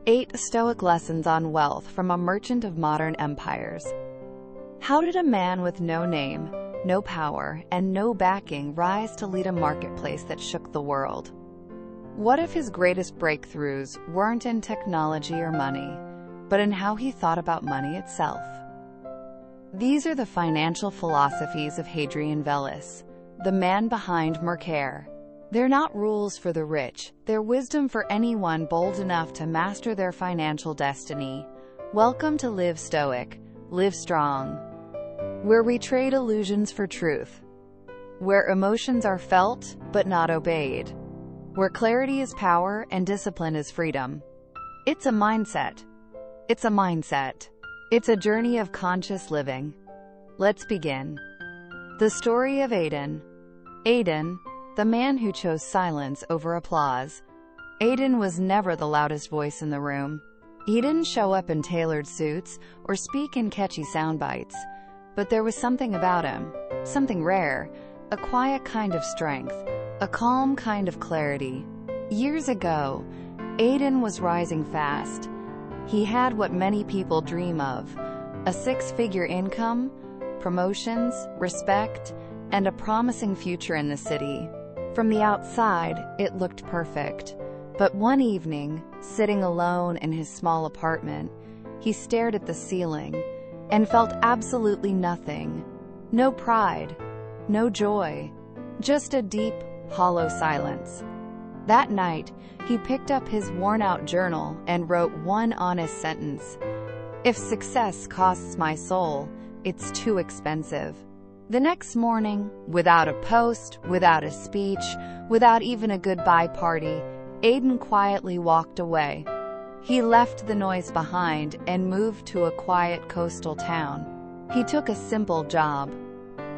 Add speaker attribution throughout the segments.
Speaker 1: 8 Stoic Lessons on Wealth from a Merchant of Modern Empires. How did a man with no name, no power, and no backing rise to lead a marketplace that shook the world? What if his greatest breakthroughs weren't in technology or money, but in how he thought about money itself? These are the financial philosophies of Hadrian Vellus, the man behind Mercare. They're not rules for the rich, they're wisdom for anyone bold enough to master their financial destiny. Welcome to Live Stoic, Live Strong, where we trade illusions for truth, where emotions are felt but not obeyed, where clarity is power and discipline is freedom. It's a mindset. It's a mindset. It's a journey of conscious living. Let's begin. The story of Hadrian. Hadrian, the man who chose silence over applause. Hadrian was never the loudest voice in the room. He didn't show up in tailored suits or speak in catchy sound bites. But there was something about him, something rare, a quiet kind of strength, a calm kind of clarity. Years ago, Hadrian was rising fast. He had what many people dream of, a six-figure income, promotions, respect, and a promising future in the city. From the outside, it looked perfect. But one evening, sitting alone in his small apartment, he stared at the ceiling and felt absolutely nothing. No pride, no joy, just a deep, hollow silence. That night, he picked up his worn-out journal and wrote one honest sentence. "If success costs my soul, it's too expensive." The next morning, without a post, without a speech, without even a goodbye party, Hadrian quietly walked away. He left the noise behind and moved to a quiet coastal town. He took a simple job,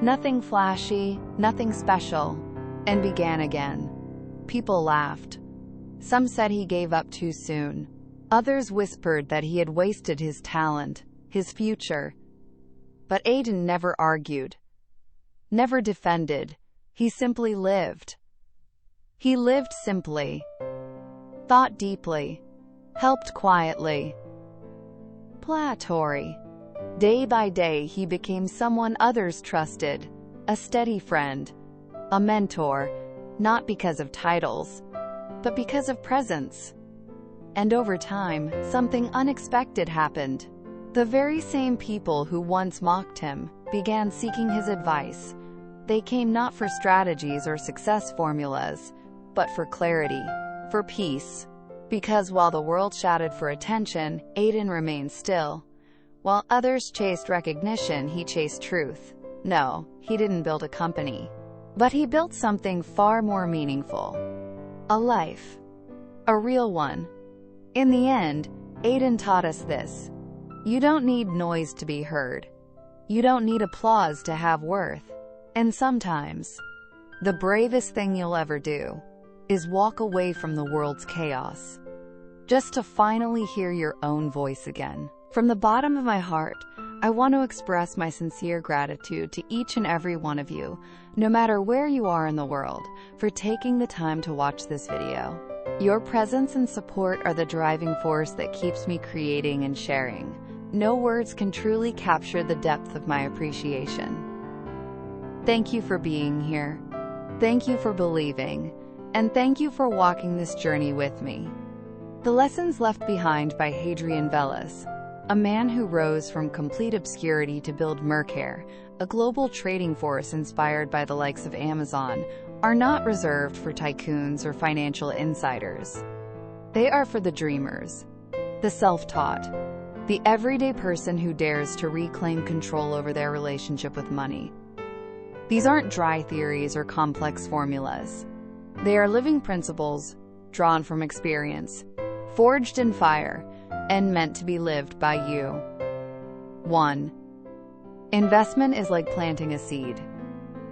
Speaker 1: nothing flashy, nothing special, and began again. People laughed. Some said he gave up too soon. Others whispered that he had wasted his talent, his future. But Hadrian never argued, never defended. He simply lived. He lived simply, thought deeply, helped quietly. Platory. Day by day he became someone others trusted, a steady friend, a mentor, not because of titles, but because of presence. And over time, something unexpected happened. The very same people who once mocked him began seeking his advice. They came not for strategies or success formulas, but for clarity, for peace. Because while the world shouted for attention, Hadrian remained still. While others chased recognition, he chased truth. No, he didn't build a company. But he built something far more meaningful. A life. A real one. In the end, Hadrian taught us this. You don't need noise to be heard. You don't need applause to have worth. And sometimes, the bravest thing you'll ever do is walk away from the world's chaos, just to finally hear your own voice again. From the bottom of my heart, I want to express my sincere gratitude to each and every one of you, no matter where you are in the world, for taking the time to watch this video. Your presence and support are the driving force that keeps me creating and sharing. No words can truly capture the depth of my appreciation. Thank you for being here. Thank you for believing. And thank you for walking this journey with me. The lessons left behind by Hadrian Vellus, a man who rose from complete obscurity to build Mercare, a global trading force inspired by the likes of Amazon, are not reserved for tycoons or financial insiders. They are for the dreamers, the self-taught, the everyday person who dares to reclaim control over their relationship with money. These aren't dry theories or complex formulas. They are living principles, drawn from experience, forged in fire, and meant to be lived by you. 1. Investment is like planting a seed.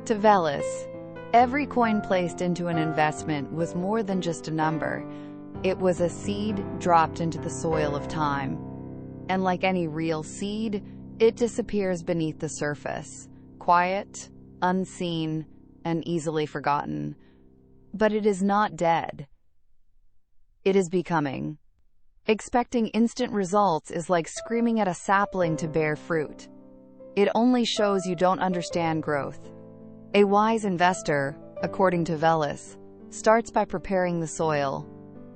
Speaker 1: To Vellus, every coin placed into an investment was more than just a number. It was a seed dropped into the soil of time. And like any real seed, it disappears beneath the surface, quiet, unseen, and easily forgotten. But it is not dead. It is becoming. Expecting instant results is like screaming at a sapling to bear fruit. It only shows you don't understand growth. A wise investor, according to Vellus, starts by preparing the soil,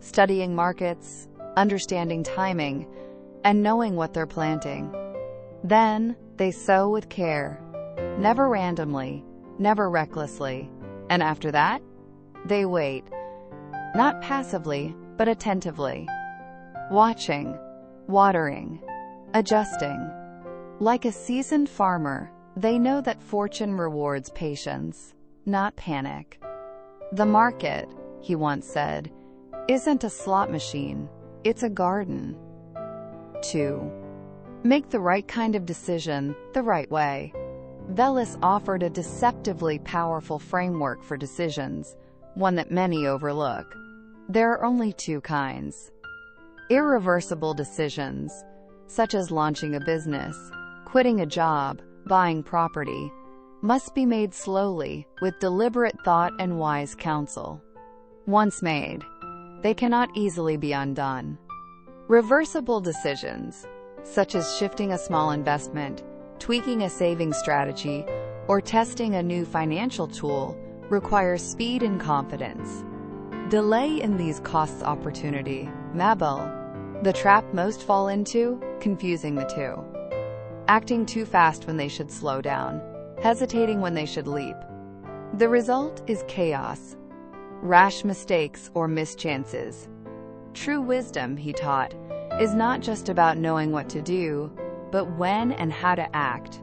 Speaker 1: studying markets, understanding timing, and knowing what they're planting. Then, they sow with care, never randomly, never recklessly, and after that, they wait, not passively, but attentively, watching, watering, adjusting. Like a seasoned farmer, they know that fortune rewards patience, not panic. The market, he once said, isn't a slot machine, it's a garden. 2. Make the right kind of decision the right way. Vellus offered a deceptively powerful framework for decisions, one that many overlook. There are only two kinds. Irreversible decisions, such as launching a business, quitting a job, buying property, must be made slowly, with deliberate thought and wise counsel. Once made, they cannot easily be undone. Reversible decisions, such as shifting a small investment, tweaking a saving strategy, or testing a new financial tool, require speed and confidence. Delay in these costs opportunity. Mabel. The trap most fall into? Confusing the two. Acting too fast when they should slow down, hesitating when they should leap. The result is chaos, rash mistakes or mischances. True wisdom, he taught, is not just about knowing what to do, but when and how to act.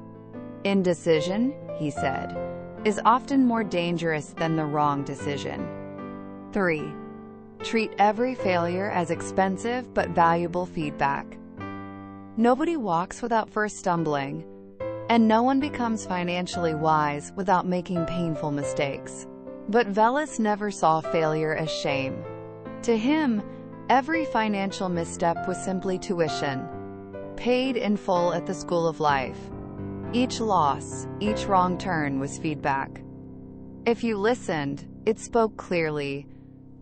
Speaker 1: Indecision, he said, is often more dangerous than the wrong decision. 3. Treat every failure as expensive but valuable feedback. Nobody walks without first stumbling, and no one becomes financially wise without making painful mistakes. But Vellus never saw failure as shame. To him, every financial misstep was simply tuition, paid in full at the school of life. Each loss, each wrong turn was feedback. If you listened, it spoke clearly.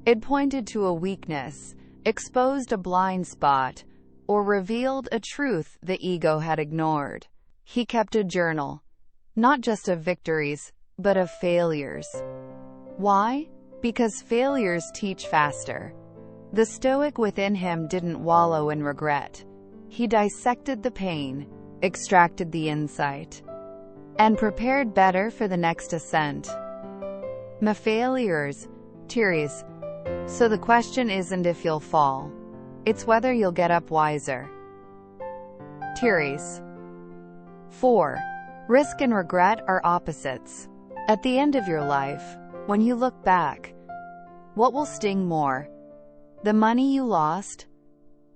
Speaker 1: It pointed to a weakness, exposed a blind spot, or revealed a truth the ego had ignored. He kept a journal, not just of victories, but of failures. Why? Because failures teach faster. The Stoic within him didn't wallow in regret. He dissected the pain, extracted the insight, and prepared better for the next ascent. My failures, Therese. So the question isn't if you'll fall, it's whether you'll get up wiser. Therese. 4. Risk and regret are opposites. At the end of your life, when you look back, what will sting more? The money you lost,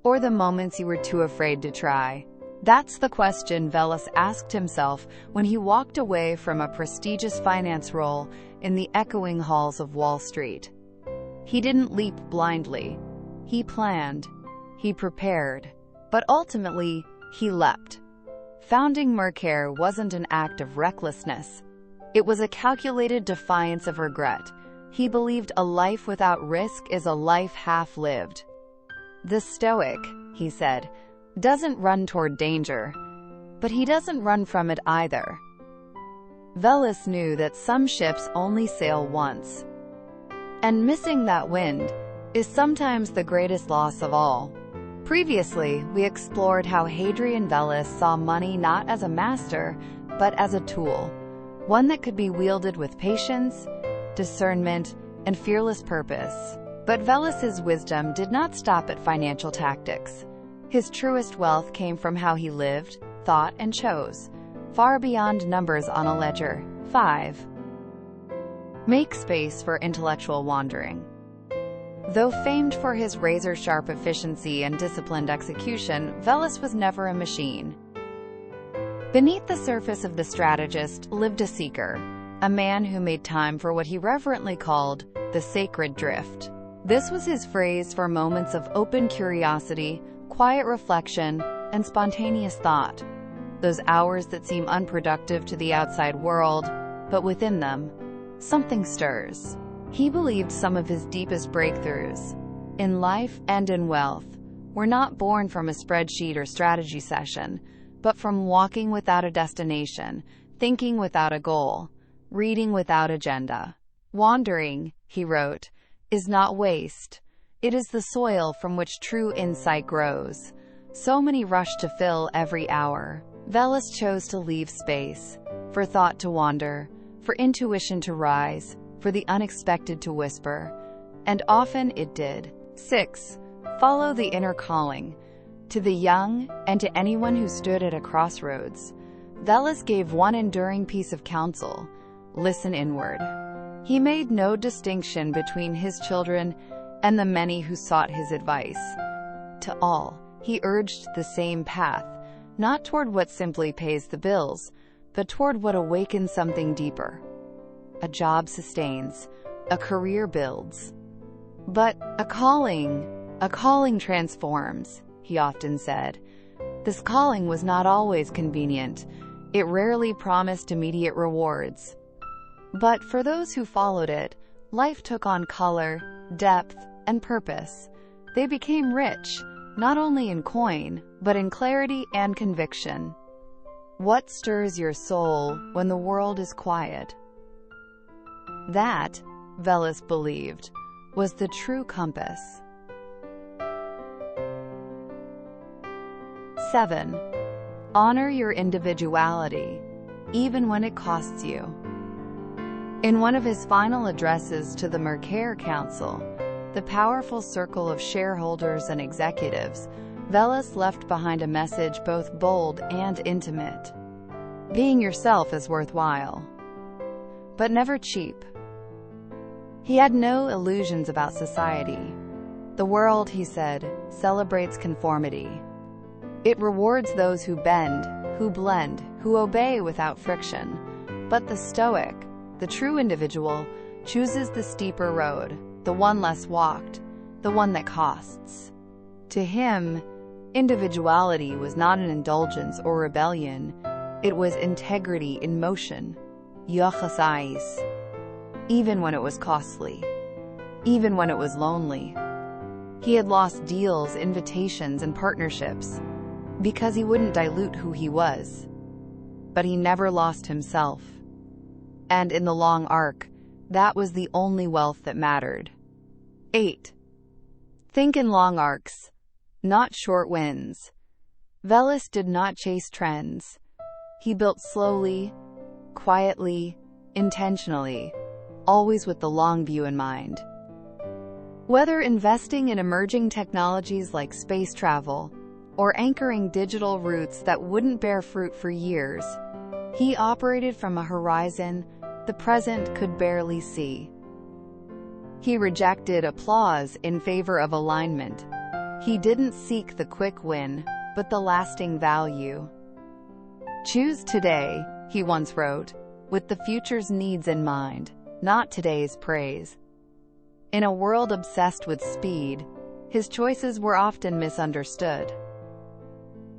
Speaker 1: or the moments you were too afraid to try? That's the question Vellus asked himself when he walked away from a prestigious finance role in the echoing halls of Wall Street. He didn't leap blindly. He planned. He prepared. But ultimately, he leapt. Founding Mercare wasn't an act of recklessness. It was a calculated defiance of regret. He believed a life without risk is a life half-lived. The Stoic, he said, doesn't run toward danger, but he doesn't run from it either. Vellus knew that some ships only sail once, and missing that wind is sometimes the greatest loss of all. Previously, we explored how Hadrian Vellus saw money not as a master, but as a tool, one that could be wielded with patience, discernment, and fearless purpose. But Vellus's wisdom did not stop at financial tactics. His truest wealth came from how he lived, thought, and chose, far beyond numbers on a ledger. 5. Make space for intellectual wandering. Though famed for his razor-sharp efficiency and disciplined execution, Vellus was never a machine. Beneath the surface of the strategist lived a seeker, a man who made time for what he reverently called the sacred drift. This was his phrase for moments of open curiosity, quiet reflection, and spontaneous thought. Those hours that seem unproductive to the outside world, but within them, something stirs. He believed some of his deepest breakthroughs, in life and in wealth, were not born from a spreadsheet or strategy session, but from walking without a destination, thinking without a goal, reading without agenda. Wandering, he wrote, is not waste. It is the soil from which true insight grows. So many rush to fill every hour. Vellus chose to leave space, for thought to wander, for intuition to rise, for the unexpected to whisper. And often it did. 6. Follow the inner calling. To the young, and to anyone who stood at a crossroads, Vellus gave one enduring piece of counsel: listen inward. He made no distinction between his children and the many who sought his advice. To all, he urged the same path, not toward what simply pays the bills, but toward what awakens something deeper. A job sustains, a career builds. But a calling transforms, he often said. This calling was not always convenient. It rarely promised immediate rewards. But for those who followed it, life took on color, depth, and purpose. They became rich, not only in coin, but in clarity and conviction. What stirs your soul when the world is quiet? That, Vellus believed, was the true compass. 7. Honor your individuality, even when it costs you. In one of his final addresses to the Mercare Council, the powerful circle of shareholders and executives, Vellus left behind a message both bold and intimate. Being yourself is worthwhile, but never cheap. He had no illusions about society. The world, he said, celebrates conformity. It rewards those who bend, who blend, who obey without friction. But the Stoic, the true individual, chooses the steeper road, the one less walked, the one that costs. To him, individuality was not an indulgence or rebellion. It was integrity in motion, yochasais. Even when it was costly, even when it was lonely. He had lost deals, invitations, and partnerships because he wouldn't dilute who he was. But he never lost himself. And in the long arc, that was the only wealth that mattered. 8. Think in long arcs, not short wins. Vellus did not chase trends. He built slowly, quietly, intentionally, always with the long view in mind. Whether investing in emerging technologies like space travel, or anchoring digital roots that wouldn't bear fruit for years, he operated from a horizon the present could barely see. He rejected applause in favor of alignment. He didn't seek the quick win, but the lasting value. Choose today, he once wrote, with the future's needs in mind, not today's praise. In a world obsessed with speed, his choices were often misunderstood.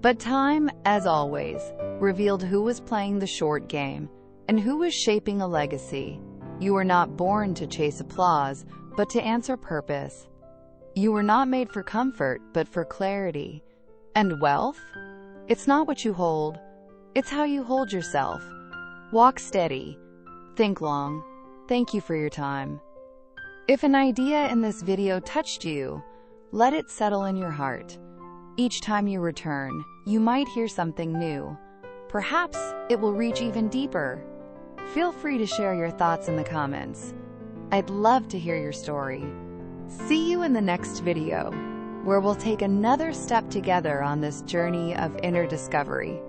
Speaker 1: But time, as always, revealed who was playing the short game and who was shaping a legacy. You were not born to chase applause, but to answer purpose. You were not made for comfort, but for clarity. And wealth? It's not what you hold, it's how you hold yourself. Walk steady. Think long. Thank you for your time. If an idea in this video touched you, let it settle in your heart. Each time you return, you might hear something new. Perhaps it will reach even deeper. Feel free to share your thoughts in the comments. I'd love to hear your story. See you in the next video, where we'll take another step together on this journey of inner discovery.